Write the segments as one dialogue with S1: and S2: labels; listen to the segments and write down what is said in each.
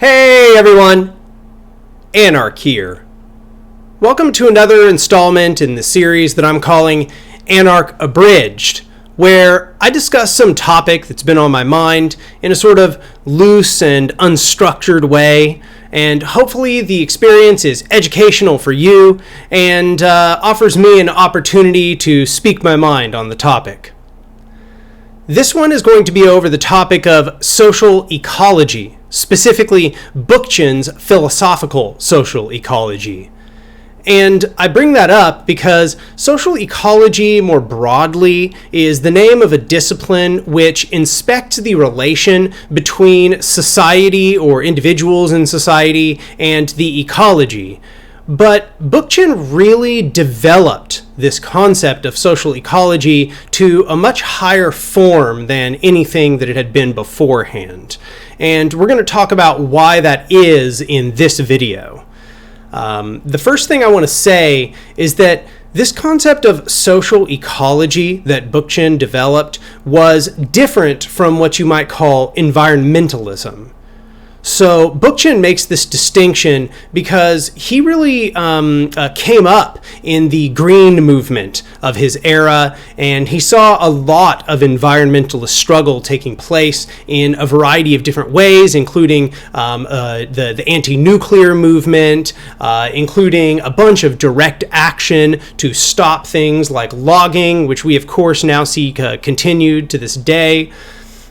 S1: Hey everyone, Anarch here. Welcome to another installment in the series that I'm calling Anarch Abridged, where I discuss some topic that's been on my mind in a sort of loose and unstructured way, and hopefully the experience is educational for you and offers me an opportunity to speak my mind on the topic. This one is going to be over the topic of social ecology, specifically Bookchin's philosophical social ecology. And I bring that up because social ecology, more broadly, is the name of a discipline which inspects the relation between society or individuals in society and the ecology. But Bookchin really developed this concept of social ecology to a much higher form than anything that it had been beforehand. And we're going to talk about why that is in this video. The first thing I want to say is that this concept of social ecology that Bookchin developed was different from what you might call environmentalism. So Bookchin makes this distinction because he really came up in the green movement of his era, and he saw a lot of environmentalist struggle taking place in a variety of different ways, including the anti-nuclear movement, including a bunch of direct action to stop things like logging, which we of course now see continued to this day.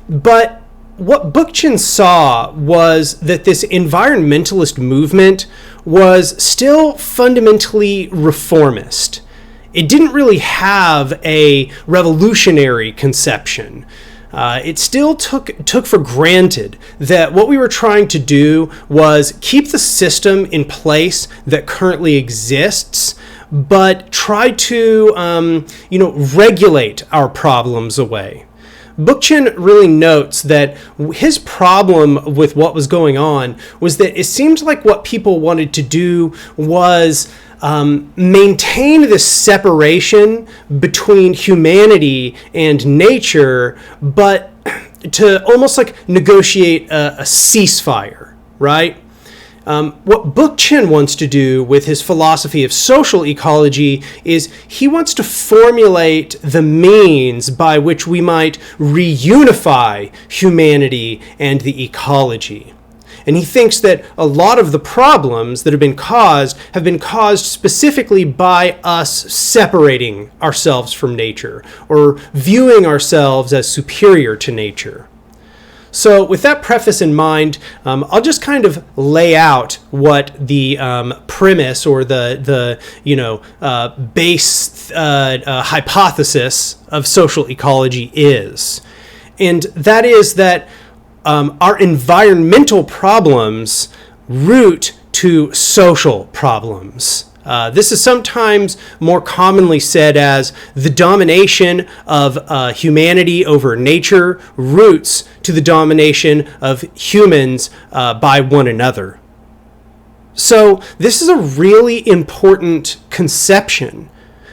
S1: But what Bookchin saw was that this environmentalist movement was still fundamentally reformist. It didn't really have a revolutionary conception. It still took for granted that what we were trying to do was keep the system in place that currently exists, but try to regulate our problems away. Bookchin really notes that his problem with what was going on was that it seemed like what people wanted to do was maintain this separation between humanity and nature, but to almost like negotiate a ceasefire, right? What Bookchin wants to do with his philosophy of social ecology is he wants to formulate the means by which we might reunify humanity and the ecology. And he thinks that a lot of the problems that have been caused specifically by us separating ourselves from nature or viewing ourselves as superior to nature. So with that preface in mind, I'll just kind of lay out what the premise or the base hypothesis of social ecology is. And that is that our environmental problems root to social problems. This is sometimes more commonly said as the domination of humanity over nature roots to the domination of humans by one another. So this is a really important conception,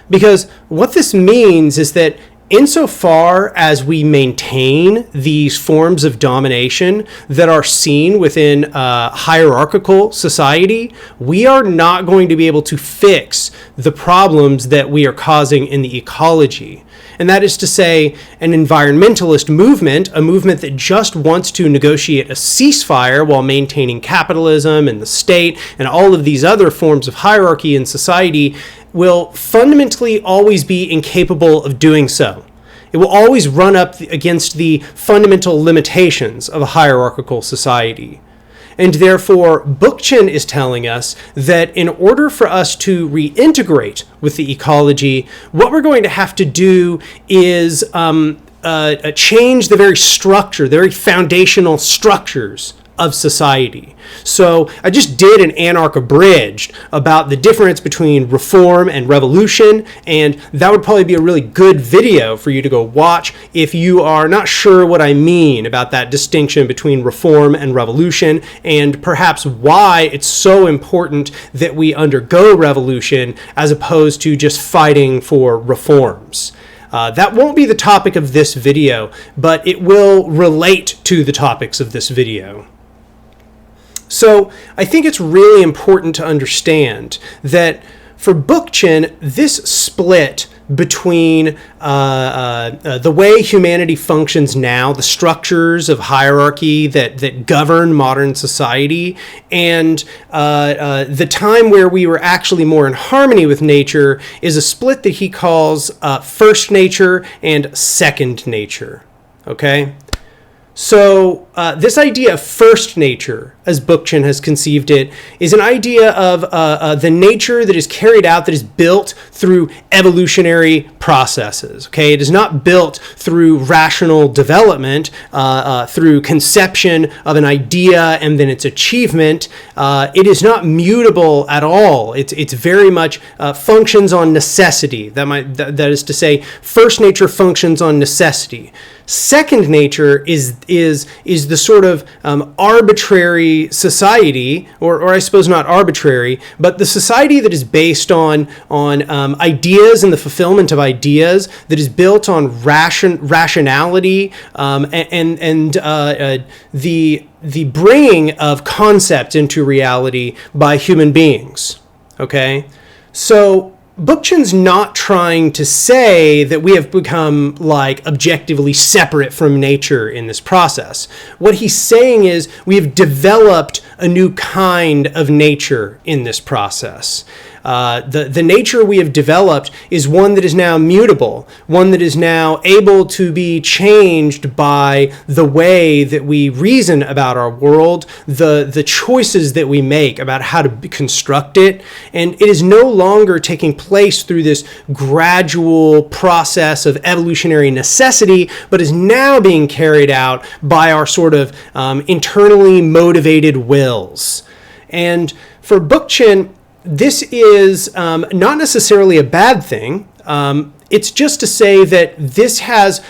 S1: because what this means is that insofar as we maintain these forms of domination that are seen within hierarchical society, we are not going to be able to fix the problems that we are causing in the ecology. And that is to say, an environmentalist movement, a movement that just wants to negotiate a ceasefire while maintaining capitalism and the state and all of these other forms of hierarchy in society, will fundamentally always be incapable of doing so. It will always run up against the fundamental limitations of a hierarchical society. And therefore, Bookchin is telling us that in order for us to reintegrate with the ecology, what we're going to have to do is change the very structure, the very foundational structures of society. So I just did an Anarch Abridged about the difference between reform and revolution, and that would probably be a really good video for you to go watch if you are not sure what I mean about that distinction between reform and revolution, and perhaps why it's so important that we undergo revolution as opposed to just fighting for reforms. That won't be the topic of this video, but it will relate to the topics of this video. So I think it's really important to understand that for Bookchin, this split between the way humanity functions now, the structures of hierarchy that govern modern society, and the time where we were actually more in harmony with nature, is a split that he calls first nature and second nature. Okay? So this idea of first nature, as Bookchin has conceived it, is an idea of the nature that is carried out, that is built through evolutionary processes. Okay, it is not built through rational development, through conception of an idea and then its achievement. It is not mutable at all. It's very much functions on necessity. That is to say, first nature functions on necessity. Second nature is the sort of arbitrary society, or I suppose not arbitrary, but the society that is based on ideas and the fulfillment of ideas, that is built on rationality and the bringing of concepts into reality by human beings. Okay, so Bookchin's not trying to say that we have become like objectively separate from nature in this process. What he's saying is we have developed a new kind of nature in this process. The nature we have developed is one that is now mutable, one that is now able to be changed by the way that we reason about our world, the choices that we make about how to construct it, and it is no longer taking place through this gradual process of evolutionary necessity, but is now being carried out by our sort of internally motivated wills. And for Bookchin, this is not necessarily a bad thing. It's just to say that this has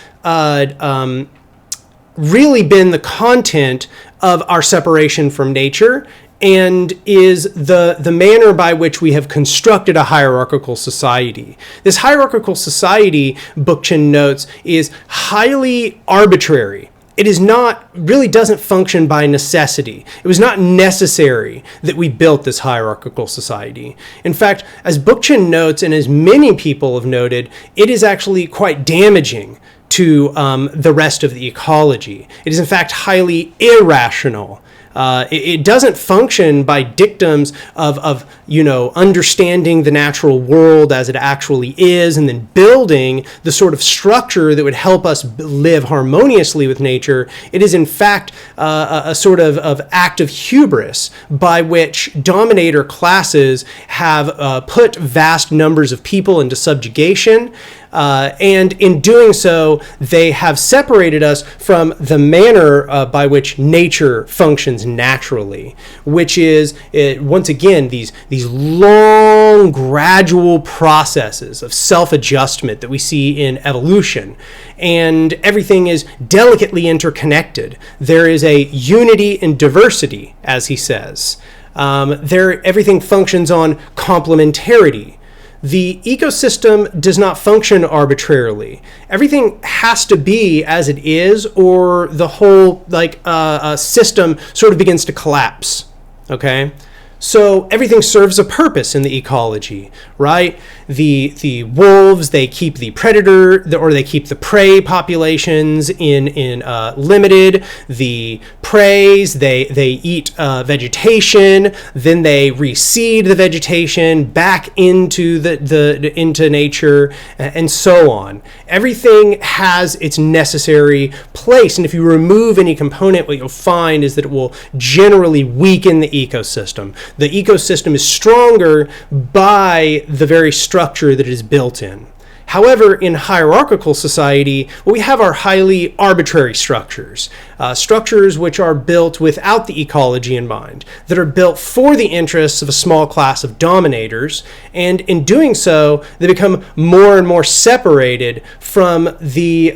S1: really been the content of our separation from nature, and is the manner by which we have constructed a hierarchical society. This hierarchical society, Bookchin notes, is highly arbitrary. It is not, really doesn't function by necessity. It was not necessary that we built this hierarchical society. In fact, as Bookchin notes, and as many people have noted, it is actually quite damaging to the rest of the ecology. It is in fact highly irrational. It doesn't function by dictums of understanding the natural world as it actually is, and then building the sort of structure that would help us live harmoniously with nature. It is in fact a sort of act of hubris by which dominator classes have put vast numbers of people into subjugation. And in doing so, they have separated us from the manner by which nature functions naturally, which is, once again, these long, gradual processes of self-adjustment that we see in evolution. And everything is delicately interconnected. There is a unity in diversity, as he says. Everything functions on complementarity. The ecosystem does not function arbitrarily. Everything has to be as it is, or the whole system sort of begins to collapse. Okay? So everything serves a purpose in the ecology, right? The wolves, they keep the predator, or they keep the prey populations in limited. The preys, they eat vegetation, then they reseed the vegetation back into into nature, and so on. Everything has its necessary place, and if you remove any component, what you'll find is that it will generally weaken the ecosystem. The ecosystem is stronger by the very structure that it is built in. However, in hierarchical society, we have our highly arbitrary structures, structures which are built without the ecology in mind, that are built for the interests of a small class of dominators, and in doing so, they become more and more separated from the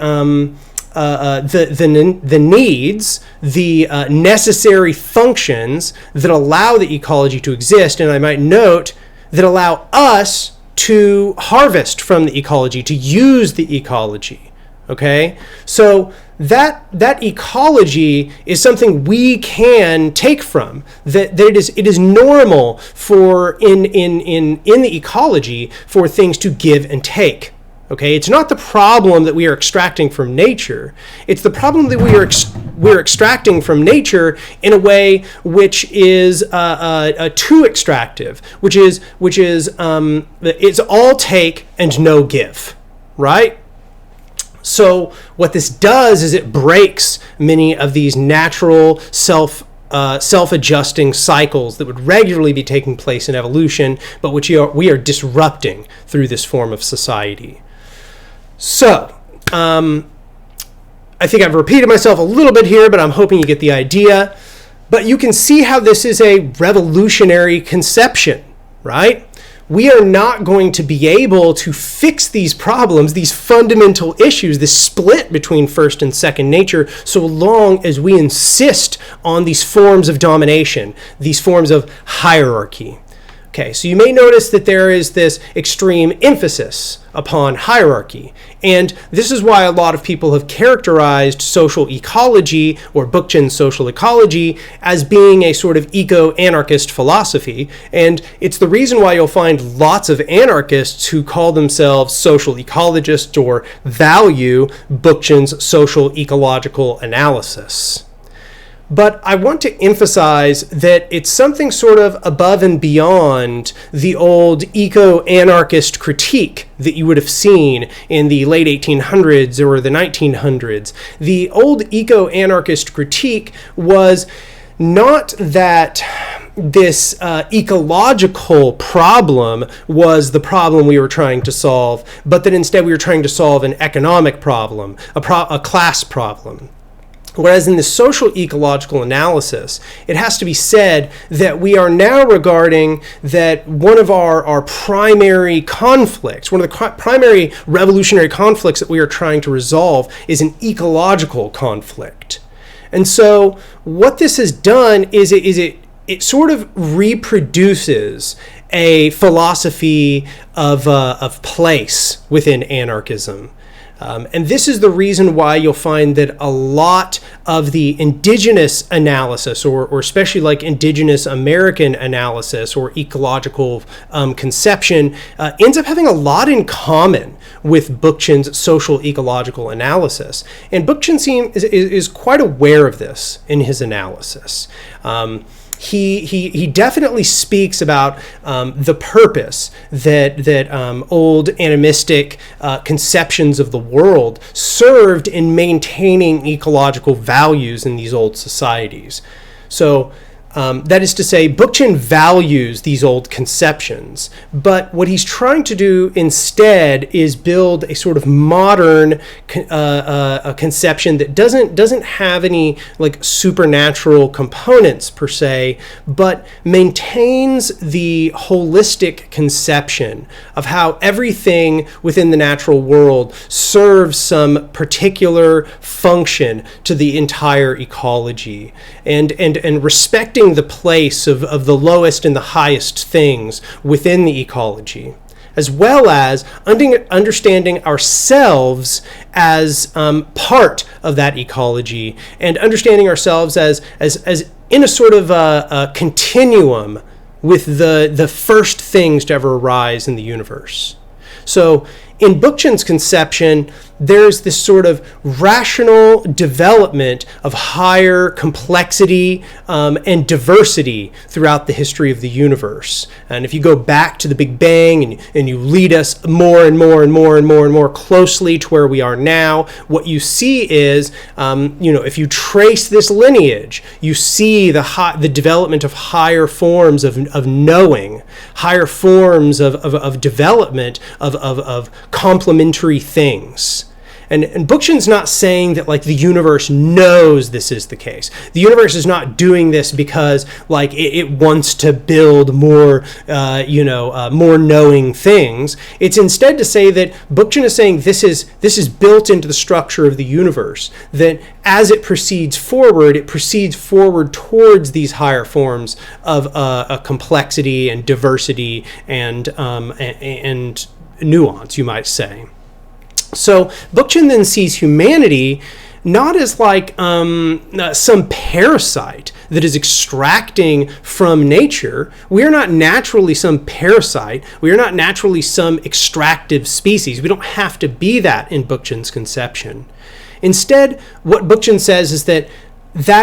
S1: needs, the necessary functions that allow the ecology to exist, and I might note that allow us to harvest from the ecology, to use the ecology. Okay, so that ecology is something we can take from. That it is normal for in the ecology for things to give and take. Okay, it's not the problem that we are extracting from nature. It's the problem that we're extracting from nature in a way which is too extractive, which is it's all take and no give, right? So what this does is it breaks many of these natural self-adjusting cycles that would regularly be taking place in evolution, but which we are disrupting through this form of society. So, I think I've repeated myself a little bit here, but I'm hoping you get the idea. But you can see how this is a revolutionary conception, right? We are not going to be able to fix these problems, these fundamental issues, this split between first and second nature, so long as we insist on these forms of domination, these forms of hierarchy. Okay, so you may notice that there is this extreme emphasis upon hierarchy. And this is why a lot of people have characterized social ecology, or Bookchin's social ecology, as being a sort of eco-anarchist philosophy. And it's the reason why you'll find lots of anarchists who call themselves social ecologists or value Bookchin's social ecological analysis. But I want to emphasize that it's something sort of above and beyond the old eco-anarchist critique that you would have seen in the late 1800s or the 1900s. The old eco-anarchist critique was not that this ecological problem was the problem we were trying to solve, but that instead we were trying to solve an economic problem, a class problem. Whereas in the social ecological analysis, it has to be said that we are now regarding that one of our primary conflicts, one of the primary revolutionary conflicts that we are trying to resolve is an ecological conflict. And so what this has done is it sort of reproduces a philosophy of place within anarchism. And this is the reason why you'll find that a lot of the indigenous analysis, or especially like indigenous American analysis or ecological conception, ends up having a lot in common with Bookchin's social ecological analysis. And Bookchin is quite aware of this in his analysis. He definitely speaks about the purpose that old animistic conceptions of the world served in maintaining ecological values in these old societies. So that is to say, Bookchin values these old conceptions, but what he's trying to do instead is build a sort of modern a conception that doesn't have any like supernatural components per se, but maintains the holistic conception of how everything within the natural world serves some particular function to the entire ecology, and respecting the place of the lowest and the highest things within the ecology, as well as understanding ourselves as part of that ecology, and understanding ourselves as in a sort of a continuum with the first things to ever arise in the universe. So in Bookchin's conception, there's this sort of rational development of higher complexity and diversity throughout the history of the universe. And if you go back to the Big Bang and you lead us more and more closely to where we are now, what you see is, if you trace this lineage, you see the development of higher forms of knowing, higher forms of development of complementary things. And Bookchin's not saying that like the universe knows this is the case. The universe is not doing this because like it wants to build more, more knowing things. It's instead to say that Bookchin is saying this is built into the structure of the universe. That as it proceeds forward towards these higher forms of a complexity and diversity and nuance, you might say. So Bookchin then sees humanity not as like some parasite that is extracting from nature. We are not naturally some parasite. We are not naturally some extractive species. We don't have to be that in Bookchin's conception. Instead, what Bookchin says is that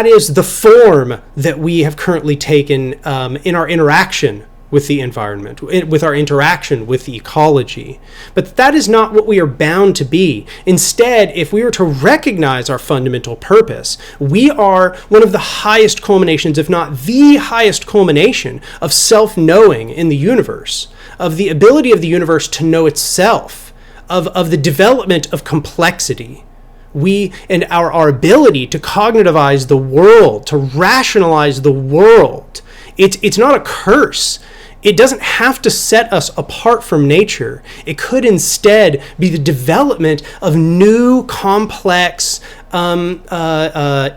S1: is the form that we have currently taken in our interaction with the environment, with our interaction with the ecology. But that is not what we are bound to be. Instead, if we were to recognize our fundamental purpose, we are one of the highest culminations, if not the highest culmination, of self-knowing in the universe, of the ability of the universe to know itself, of the development of complexity. And our ability to cognitivize the world, to rationalize the world, it's not a curse. It doesn't have to set us apart from nature. It could instead be the development of new, complex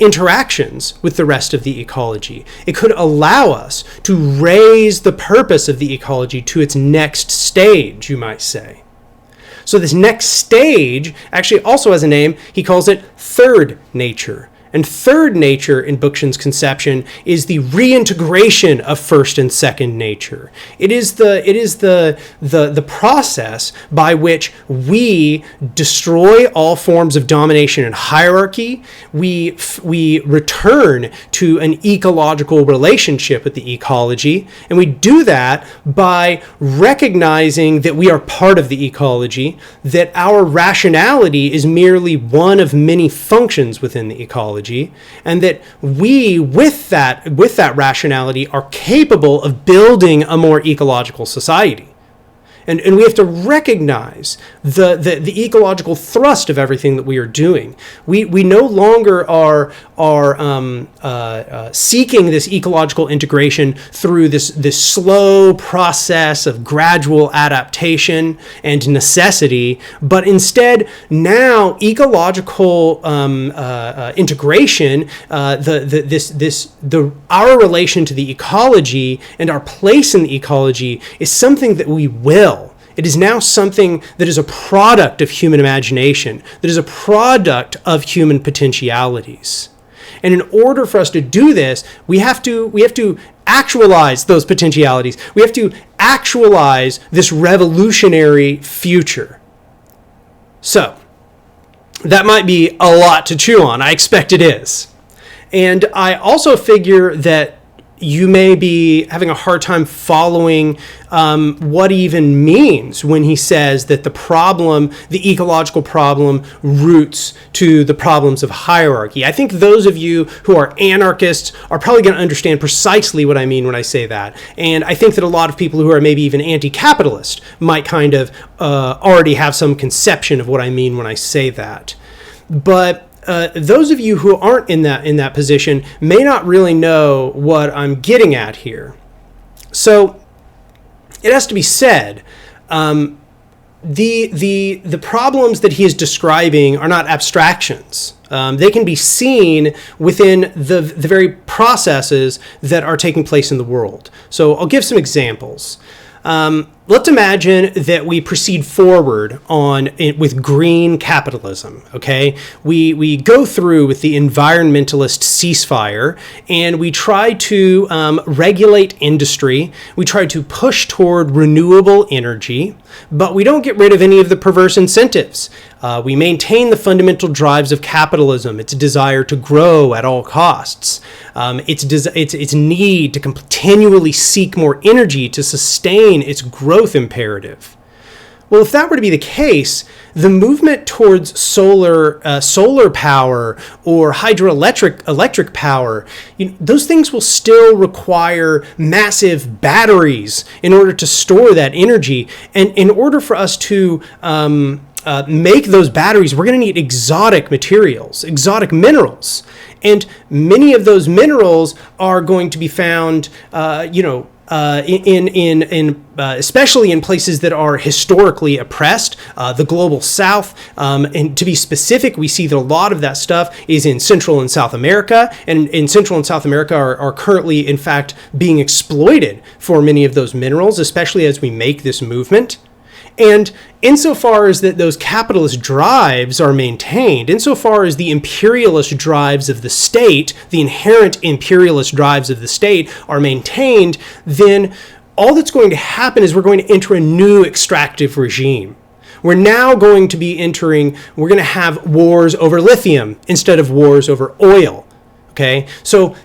S1: interactions with the rest of the ecology. It could allow us to raise the purpose of the ecology to its next stage, you might say. So this next stage actually also has a name. He calls it third nature. And third nature in Bookchin's conception is the reintegration of first and second nature. It is the process by which we destroy all forms of domination and hierarchy. We return to an ecological relationship with the ecology, and we do that by recognizing that we are part of the ecology, that our rationality is merely one of many functions within the ecology, and that we, with that rationality, are capable of building a more ecological society. And we have to recognize the ecological thrust of everything that we are doing. We no longer are seeking this ecological integration through this slow process of gradual adaptation and necessity, but instead now ecological integration, our relation to the ecology and our place in the ecology is something that we will. It is now something that is a product of human imagination, that is a product of human potentialities. And in order for us to do this, we have to actualize those potentialities. We have to actualize this revolutionary future. So, that might be a lot to chew on. I expect it is. And I also figure that you may be having a hard time following what he even means when he says that the ecological problem, roots to the problems of hierarchy. I think those of you who are anarchists are probably going to understand precisely what I mean when I say that. And I think that a lot of people who are maybe even anti-capitalist might kind of already have some conception of what I mean when I say that. But those of you who aren't in that position may not really know what I'm getting at here. So it has to be said, the problems that he is describing are not abstractions. They can be seen within the very processes that are taking place in the world. So I'll give some examples. Let's imagine that we proceed forward with green capitalism, okay? We go through with the environmentalist ceasefire, and we try to regulate industry. We try to push toward renewable energy, but we don't get rid of any of the perverse incentives. We maintain the fundamental drives of capitalism, its desire to grow at all costs, its need to continually seek more energy to sustain its growth imperative. Well, if that were to be the case, the movement towards solar power or electric power, those things will still require massive batteries in order to store that energy. And in order for us to make those batteries, we're going to need exotic materials, exotic minerals. And many of those minerals are going to be found, especially in places that are historically oppressed, the global South. And to be specific, we see that a lot of that stuff is in Central and South America, and in Central and South America are currently, in fact, being exploited for many of those minerals, especially as we make this movement. And insofar as that those capitalist drives are maintained, insofar as the imperialist drives of the state, the inherent imperialist drives of the state are maintained, then all that's going to happen is we're going to enter a new extractive regime. We're now going to be we're going to have wars over lithium instead of wars over oil. Okay, so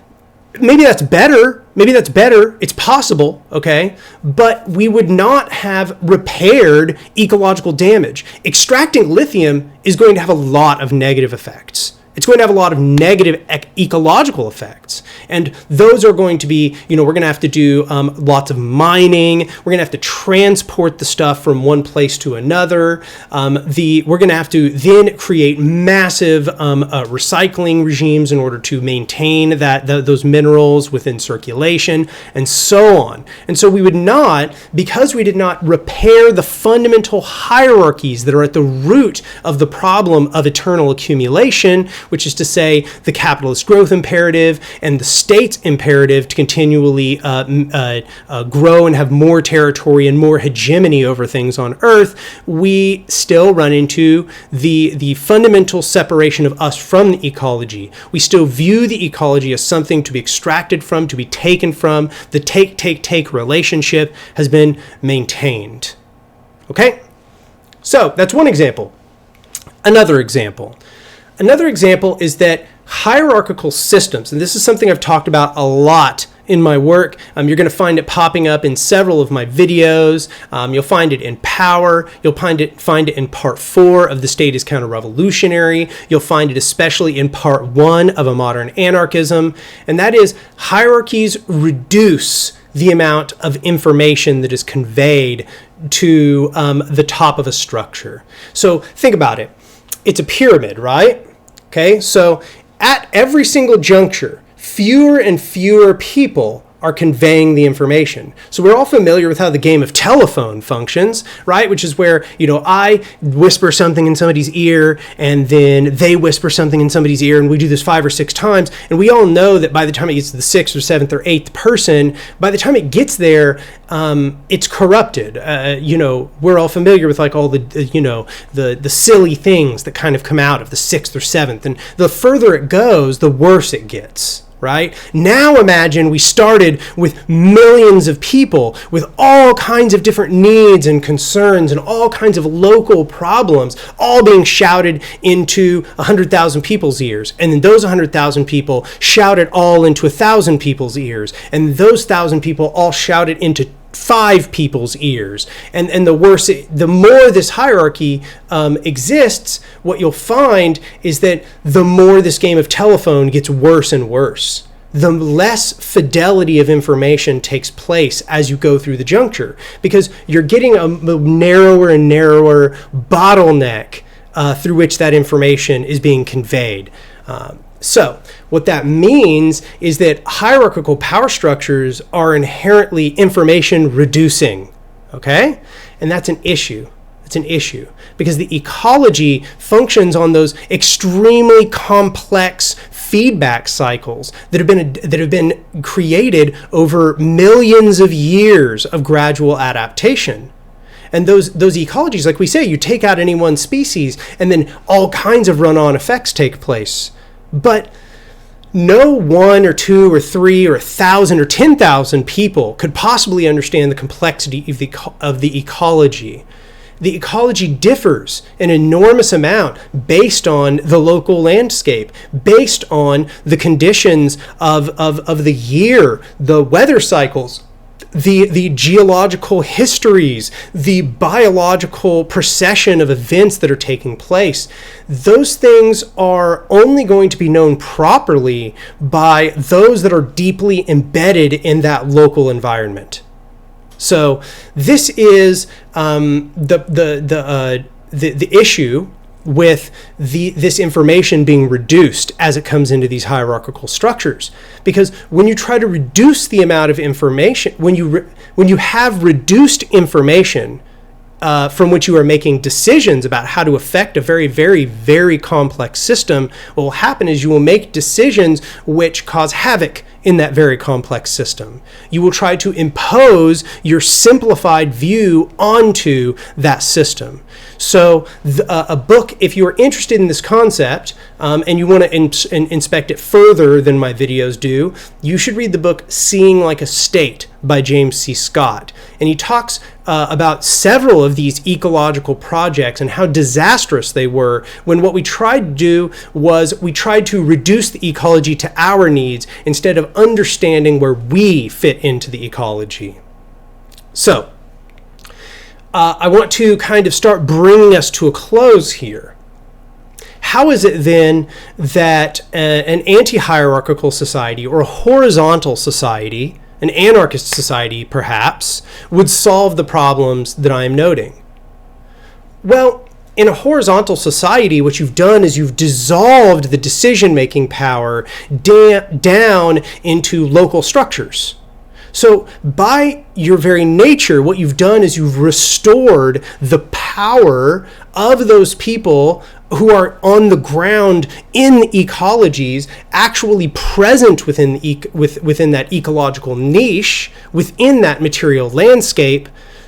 S1: maybe that's better. It's possible, okay? But we would not have repaired ecological damage. Extracting lithium is going to have a lot of negative effects. It's going to have a lot of negative ecological effects. And those are going to be, we're going to have to do lots of mining. We're going to have to transport the stuff from one place to another. We're going to have to then create massive recycling regimes in order to maintain those minerals within circulation and so on. And so we would not, because we did not repair the fundamental hierarchies that are at the root of the problem of eternal accumulation, which is to say the capitalist growth imperative and the state's imperative to continually grow and have more territory and more hegemony over things on Earth, we still run into the fundamental separation of us from the ecology. We still view the ecology as something to be extracted from, to be taken from. The take relationship has been maintained. Okay? So that's one example. Another example is that hierarchical systems, and this is something I've talked about a lot in my work. You're going to find it popping up in several of my videos. You'll find it in Power. You'll find it in Part 4 of The State is Counter-Revolutionary. You'll find it especially in Part 1 of A Modern Anarchism, and that is hierarchies reduce the amount of information that is conveyed to the top of a structure. So think about it. It's a pyramid, right? Okay, so at every single juncture, fewer and fewer people are conveying the information. So we're all familiar with how the game of telephone functions, right? Which is where, I whisper something in somebody's ear and then they whisper something in somebody's ear, and we do this 5 or 6 times. And we all know that by the time it gets to the 6th or 7th or 8th person, by the time it gets there, it's corrupted. We're all familiar with like all the silly things that kind of come out of the 6th or 7th. And the further it goes, the worse it gets. Right? Now imagine we started with millions of people with all kinds of different needs and concerns and all kinds of local problems, all being shouted into 100,000 people's ears. And then those 100,000 people shouted all into 1,000 people's ears. And those 1,000 people all shouted into 5 people's ears. And the more this hierarchy exists, what you'll find is that the more this game of telephone gets worse and worse. The less fidelity of information takes place as you go through the juncture, because you're getting a narrower and narrower bottleneck through which that information is being conveyed. So what that means is that hierarchical power structures are inherently information reducing, okay? And that's an issue. It's an issue because the ecology functions on those extremely complex feedback cycles that have been created over millions of years of gradual adaptation. And those ecologies, like we say, you take out any one species and then all kinds of run-on effects take place. But no 1 or 2 or 3 or 1,000 or 10,000 people could possibly understand the complexity of the ecology. The ecology differs an enormous amount based on the local landscape, based on the conditions of the year, the weather cycles, the geological histories, the biological procession of events that are taking place. Those things are only going to be known properly by those that are deeply embedded in that local environment. So this is the issue with this information being reduced as it comes into these hierarchical structures. Because when you try to reduce the amount of information, when you have reduced information from which you are making decisions about how to affect a very, very, very complex system, what will happen is you will make decisions which cause havoc in that very complex system. You will try to impose your simplified view onto that system. So a book, if you're interested in this concept and you want to inspect it further than my videos do, you should read the book Seeing Like a State by James C. Scott. And he talks about several of these ecological projects and how disastrous they were when what we tried to do was we tried to reduce the ecology to our needs instead of understanding where we fit into the ecology. So, I want to kind of start bringing us to a close here. How is it then that an anti-hierarchical society or a horizontal society, an anarchist society perhaps, would solve the problems that I am noting? Well, in a horizontal society, what you've done is you've dissolved the decision-making power down into local structures. So by your very nature, what you've done is you've restored the power of those people who are on the ground in the ecologies, actually present within that ecological niche, within that material landscape,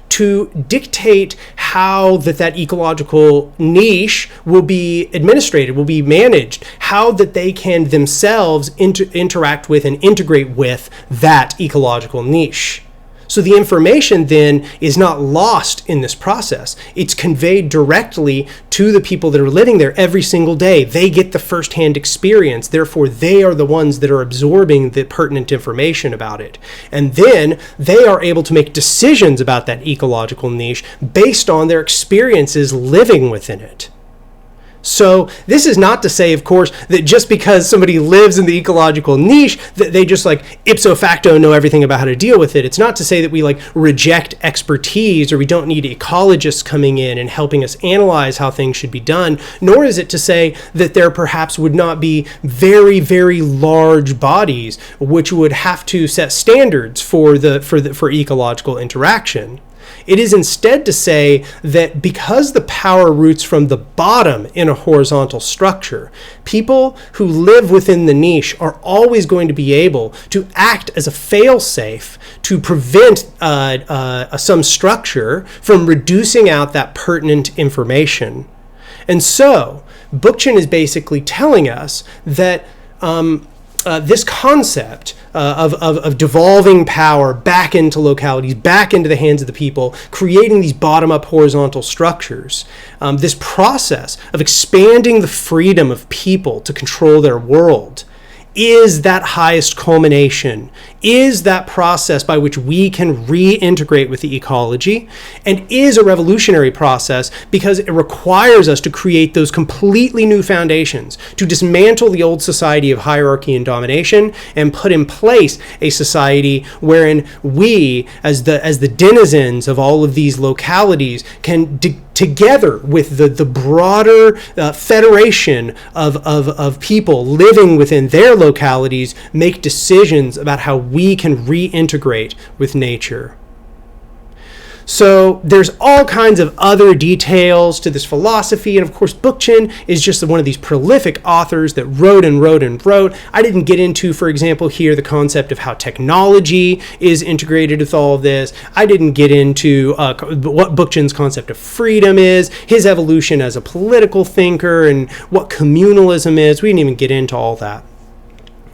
S1: to dictate how that ecological niche will be administrated, will be managed, how that they can themselves interact with and integrate with that ecological niche. So the information then is not lost in this process. It's conveyed directly to the people that are living there every single day. They get the firsthand experience. Therefore, they are the ones that are absorbing the pertinent information about it. And then they are able to make decisions about that ecological niche based on their experiences living within it. So this is not to say, of course, that just because somebody lives in the ecological niche, that they just like ipso facto know everything about how to deal with it. It's not to say that we like reject expertise or we don't need ecologists coming in and helping us analyze how things should be done, nor is it to say that there perhaps would not be very, very large bodies which would have to set standards for ecological interaction. It is instead to say that because the power roots from the bottom in a horizontal structure, people who live within the niche are always going to be able to act as a fail-safe to prevent some structure from reducing out that pertinent information. And so, Bookchin is basically telling us that this concept of devolving power back into localities, back into the hands of the people, creating these bottom-up horizontal structures, this process of expanding the freedom of people to control their world, is that highest culmination, is that process by which we can reintegrate with the ecology, and is a revolutionary process because it requires us to create those completely new foundations, to dismantle the old society of hierarchy and domination and put in place a society wherein we, as the denizens of all of these localities, can together with the broader federation of people living within their localities, make decisions about how we can reintegrate with nature. So there's all kinds of other details to this philosophy, and of course Bookchin is just one of these prolific authors that wrote and wrote and wrote. I didn't get into, for example, here the concept of how technology is integrated with all of this. I didn't get into what Bookchin's concept of freedom is, his evolution as a political thinker, and what communalism is. We didn't even get into all that.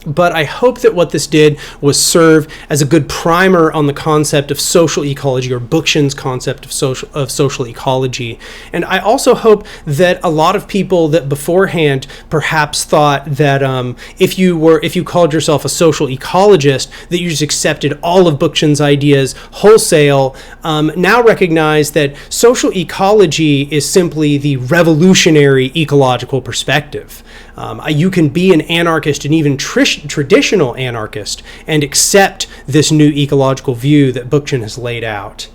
S1: But I hope that what this did was serve as a good primer on the concept of social ecology, or Bookchin's concept of social ecology. And I also hope that a lot of people that beforehand perhaps thought that if you called yourself a social ecologist, that you just accepted all of Bookchin's ideas wholesale, now recognize that social ecology is simply the revolutionary ecological perspective. You can be an anarchist, and even traditional anarchist, and accept this new ecological view that Bookchin has laid out.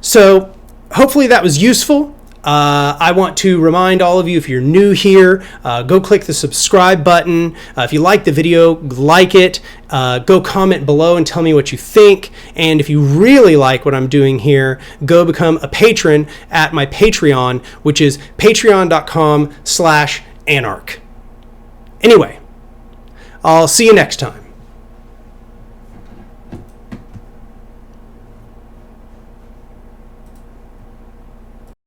S1: So hopefully that was useful. I want to remind all of you, if you're new here, go click the subscribe button. If you like the video, like it. Go comment below and tell me what you think. And if you really like what I'm doing here, go become a patron at my Patreon, which is patreon.com/anarch. Anyway, I'll see you next time.